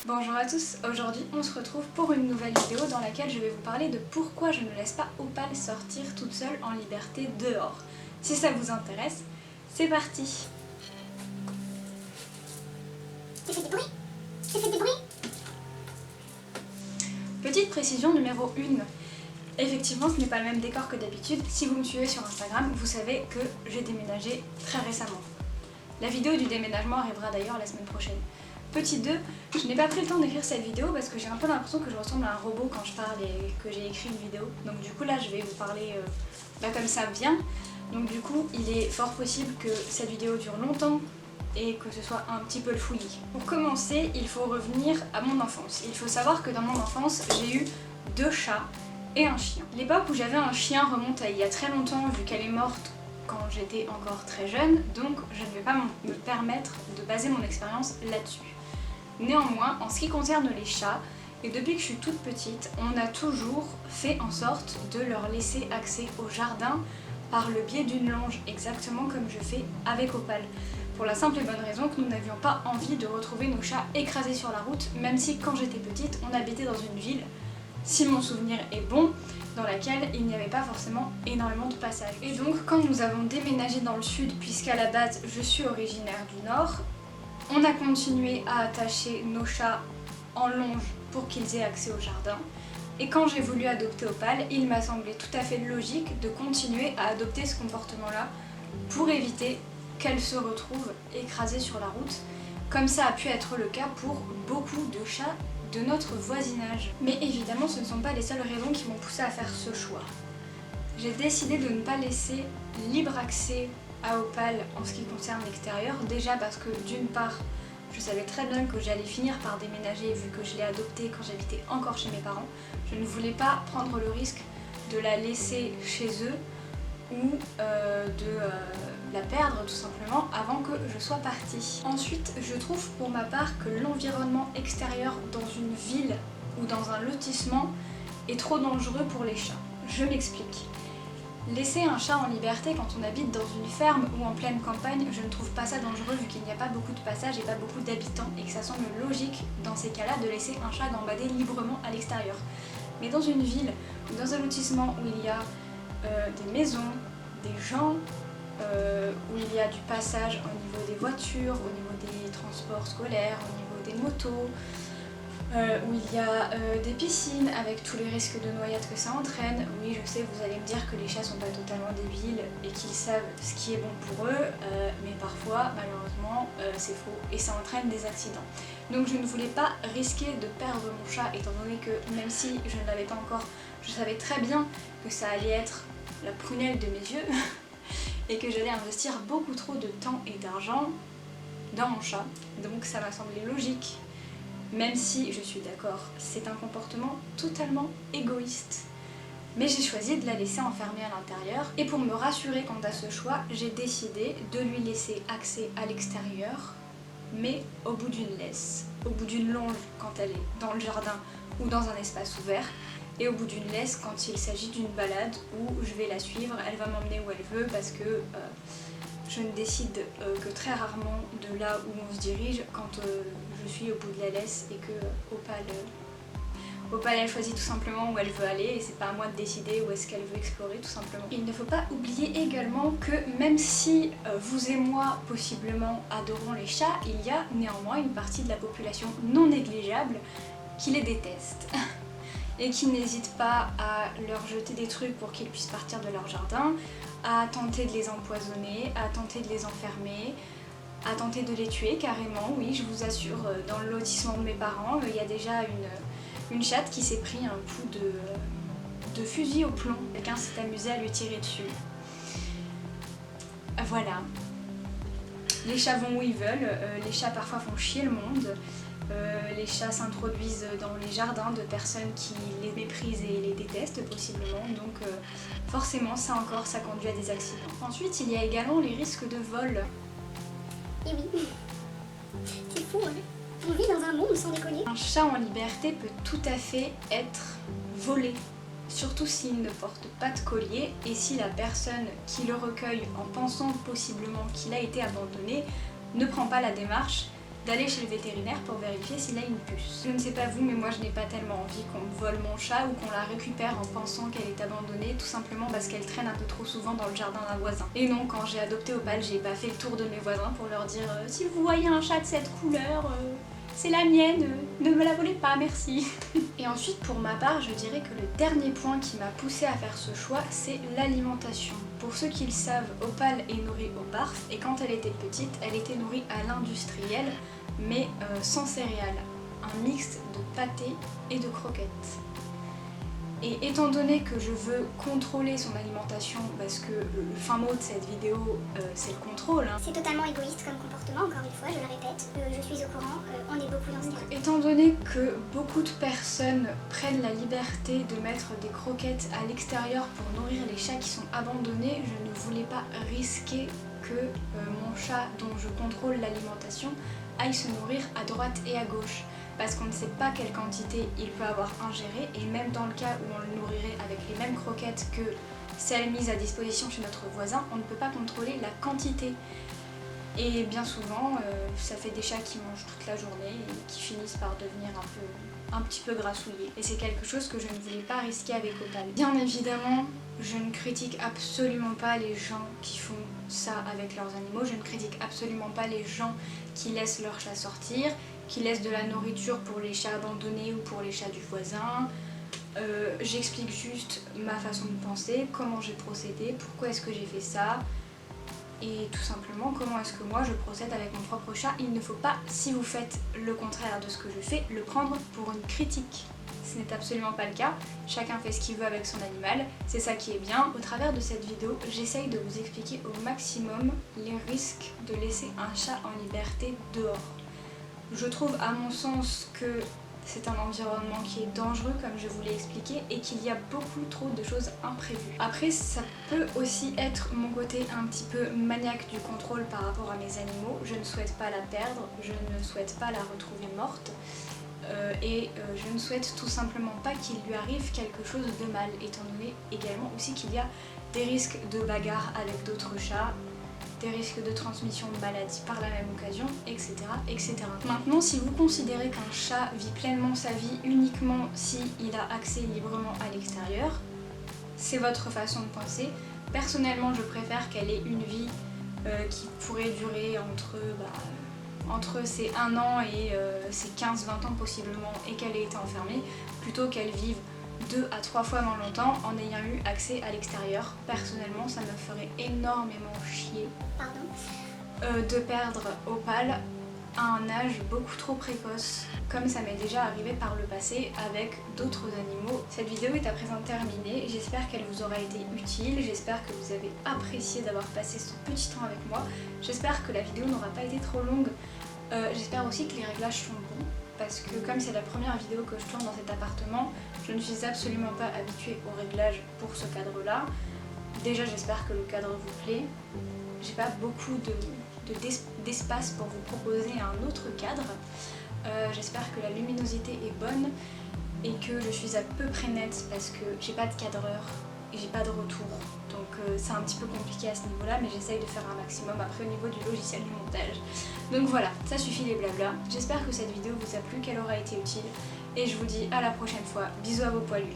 Bonjour à tous, aujourd'hui on se retrouve pour une nouvelle vidéo dans laquelle je vais vous parler de pourquoi je ne laisse pas Opal sortir toute seule en liberté dehors. Si ça vous intéresse, c'est parti. Tu fais des bruits? Tu fais des bruits? Petite précision numéro 1. Effectivement, ce n'est pas le même décor que d'habitude. Si vous me suivez sur Instagram, vous savez que j'ai déménagé très récemment. La vidéo du déménagement arrivera d'ailleurs la semaine prochaine. Petit 2, je n'ai pas pris le temps d'écrire cette vidéo parce que j'ai un peu l'impression que je ressemble à un robot quand je parle et que j'ai écrit une vidéo. Donc du coup là je vais vous parler comme ça vient. Donc du coup il est fort possible que cette vidéo dure longtemps et que ce soit un petit peu le fouillis. Pour commencer, il faut revenir à mon enfance. Il faut savoir que dans mon enfance, j'ai eu 2 chats et un chien. L'époque où j'avais un chien remonte à il y a très longtemps vu qu'elle est morte quand j'étais encore très jeune, donc je ne vais pas me permettre de baser mon expérience là-dessus. Néanmoins, en ce qui concerne les chats, et depuis que je suis toute petite, on a toujours fait en sorte de leur laisser accès au jardin par le biais d'une longe, exactement comme je fais avec Opal. Pour la simple et bonne raison que nous n'avions pas envie de retrouver nos chats écrasés sur la route, même si quand j'étais petite, on habitait dans une ville, si mon souvenir est bon, dans laquelle il n'y avait pas forcément énormément de passages. Et donc quand nous avons déménagé dans le sud, puisqu'à la base je suis originaire du nord, on a continué à attacher nos chats en longe pour qu'ils aient accès au jardin. Et quand j'ai voulu adopter Opal, il m'a semblé tout à fait logique de continuer à adopter ce comportement-là pour éviter qu'elle se retrouve écrasée sur la route, comme ça a pu être le cas pour beaucoup de chats de notre voisinage. Mais évidemment, ce ne sont pas les seules raisons qui m'ont poussé à faire ce choix. J'ai décidé de ne pas laisser libre accès à Opal en ce qui concerne l'extérieur, déjà parce que d'une part, je savais très bien que j'allais finir par déménager vu que je l'ai adoptée quand j'habitais encore chez mes parents. Je ne voulais pas prendre le risque de la laisser chez eux ou de la perdre tout simplement avant que je sois partie. Ensuite, je trouve pour ma part que l'environnement extérieur dans une ville ou dans un lotissement est trop dangereux pour les chats. Je m'explique. Laisser un chat en liberté quand on habite dans une ferme ou en pleine campagne, je ne trouve pas ça dangereux vu qu'il n'y a pas beaucoup de passages et pas beaucoup d'habitants et que ça semble logique dans ces cas-là de laisser un chat gambader librement à l'extérieur. Mais dans une ville ou dans un lotissement où il y a des maisons, des gens, où il y a du passage au niveau des voitures, au niveau des transports scolaires, au niveau des motos, où il y a des piscines avec tous les risques de noyade que ça entraîne. Oui, je sais, vous allez me dire que les chats sont pas totalement débiles et qu'ils savent ce qui est bon pour eux, mais parfois, malheureusement, c'est faux et ça entraîne des accidents. Donc je ne voulais pas risquer de perdre mon chat, étant donné que même si je ne l'avais pas encore, je savais très bien que ça allait être la prunelle de mes yeux et que j'allais investir beaucoup trop de temps et d'argent dans mon chat. Donc ça m'a semblé logique. Même si, je suis d'accord, c'est un comportement totalement égoïste. Mais j'ai choisi de la laisser enfermée à l'intérieur et pour me rassurer quant à ce choix, j'ai décidé de lui laisser accès à l'extérieur, mais au bout d'une laisse, au bout d'une longe quand elle est dans le jardin ou dans un espace ouvert, et au bout d'une laisse quand il s'agit d'une balade où je vais la suivre, elle va m'emmener où elle veut parce que je ne décide que très rarement de là où on se dirige quand je suis au bout de la laisse et que Opal elle choisit tout simplement où elle veut aller et c'est pas à moi de décider où est-ce qu'elle veut explorer tout simplement. Il ne faut pas oublier également que même si vous et moi possiblement adorons les chats, il y a néanmoins une partie de la population non négligeable qui les déteste. Et qui n'hésitent pas à leur jeter des trucs pour qu'ils puissent partir de leur jardin, à tenter de les empoisonner, à tenter de les enfermer, à tenter de les tuer carrément. Oui, je vous assure, dans le lotissement de mes parents, il y a déjà une chatte qui s'est pris un coup de fusil au plomb. Quelqu'un s'est amusé à lui tirer dessus. Voilà. Les chats vont où ils veulent, les chats parfois font chier le monde. Les chats s'introduisent dans les jardins de personnes qui les méprisent et les détestent possiblement, donc forcément ça encore ça conduit à des accidents. Ensuite il y a également les risques de vol. Et oui, c'est fou, hein. On vit dans un monde sans déconner. Un chat en liberté peut tout à fait être volé, surtout s'il ne porte pas de collier et si la personne qui le recueille en pensant possiblement qu'il a été abandonné ne prend pas la démarche d'aller chez le vétérinaire pour vérifier s'il a une puce. Je ne sais pas vous, mais moi je n'ai pas tellement envie qu'on me vole mon chat ou qu'on la récupère en pensant qu'elle est abandonnée, tout simplement parce qu'elle traîne un peu trop souvent dans le jardin d'un voisin. Et non, quand j'ai adopté Opal, j'ai pas fait le tour de mes voisins pour leur dire si vous voyez un chat de cette couleur, c'est la mienne, ne me la volez pas, merci. Et ensuite, pour ma part, je dirais que le dernier point qui m'a poussée à faire ce choix, c'est l'alimentation. Pour ceux qui le savent, Opal est nourrie au barf, et quand elle était petite, elle était nourrie à l'industriel, mais sans céréales. Un mix de pâté et de croquettes. Et étant donné que je veux contrôler son alimentation, parce que le fin mot de cette vidéo, c'est le contrôle. Hein. C'est totalement égoïste comme comportement, encore une fois, je le répète. Je suis au courant, on est beaucoup dans ce cas. Étant donné que beaucoup de personnes prennent la liberté de mettre des croquettes à l'extérieur pour nourrir les chats qui sont abandonnés, je ne voulais pas risquer que mon chat, dont je contrôle l'alimentation, aille se nourrir à droite et à gauche. Parce qu'on ne sait pas quelle quantité il peut avoir ingéré, et même dans le cas où on le nourrirait avec les mêmes croquettes que celles mises à disposition chez notre voisin, on ne peut pas contrôler la quantité. Et bien souvent, ça fait des chats qui mangent toute la journée et qui finissent par devenir un petit peu grassouillés. Et c'est quelque chose que je ne voulais pas risquer avec Opal. Bien évidemment, je ne critique absolument pas les gens qui font ça avec leurs animaux, je ne critique absolument pas les gens qui laissent leurs chats sortir, qui laissent de la nourriture pour les chats abandonnés ou pour les chats du voisin. J'explique juste ma façon de penser, comment j'ai procédé, pourquoi est-ce que j'ai fait ça, et tout simplement comment est-ce que moi je procède avec mon propre chat. Il ne faut pas, si vous faites le contraire de ce que je fais, le prendre pour une critique. Ce n'est absolument pas le cas, chacun fait ce qu'il veut avec son animal, c'est ça qui est bien. Au travers de cette vidéo, j'essaye de vous expliquer au maximum les risques de laisser un chat en liberté dehors. Je trouve à mon sens que c'est un environnement qui est dangereux comme je vous l'ai expliqué et qu'il y a beaucoup trop de choses imprévues. Après ça peut aussi être mon côté un petit peu maniaque du contrôle par rapport à mes animaux. Je ne souhaite pas la perdre, je ne souhaite pas la retrouver morte. Je ne souhaite tout simplement pas qu'il lui arrive quelque chose de mal, étant donné également aussi qu'il y a des risques de bagarre avec d'autres chats, des risques de transmission de maladies par la même occasion, etc., etc. Maintenant, si vous considérez qu'un chat vit pleinement sa vie uniquement s'il a accès librement à l'extérieur, c'est votre façon de penser. Personnellement, je préfère qu'elle ait une vie qui pourrait durer entre ses 1 an et ses 15-20 ans possiblement, et qu'elle ait été enfermée, plutôt qu'elle vive 2 à 3 fois moins longtemps en ayant eu accès à l'extérieur. Personnellement, ça me ferait énormément chier de perdre Opal à un âge beaucoup trop précoce, comme ça m'est déjà arrivé par le passé avec d'autres animaux. Cette vidéo est à présent terminée, j'espère qu'elle vous aura été utile, j'espère que vous avez apprécié d'avoir passé ce petit temps avec moi, j'espère que la vidéo n'aura pas été trop longue, j'espère aussi que les réglages sont bons, parce que comme c'est la première vidéo que je tourne dans cet appartement, je ne suis absolument pas habituée aux réglages pour ce cadre-là. Déjà, j'espère que le cadre vous plaît. J'ai pas beaucoup d'espace pour vous proposer un autre cadre. J'espère que la luminosité est bonne et que je suis à peu près nette parce que j'ai pas de cadreur et j'ai pas de retour. Donc c'est un petit peu compliqué à ce niveau-là, mais j'essaye de faire un maximum après au niveau du logiciel du montage. Donc voilà, ça suffit les blabla. J'espère que cette vidéo vous a plu, qu'elle aura été utile. Et je vous dis à la prochaine fois. Bisous à vos poilus.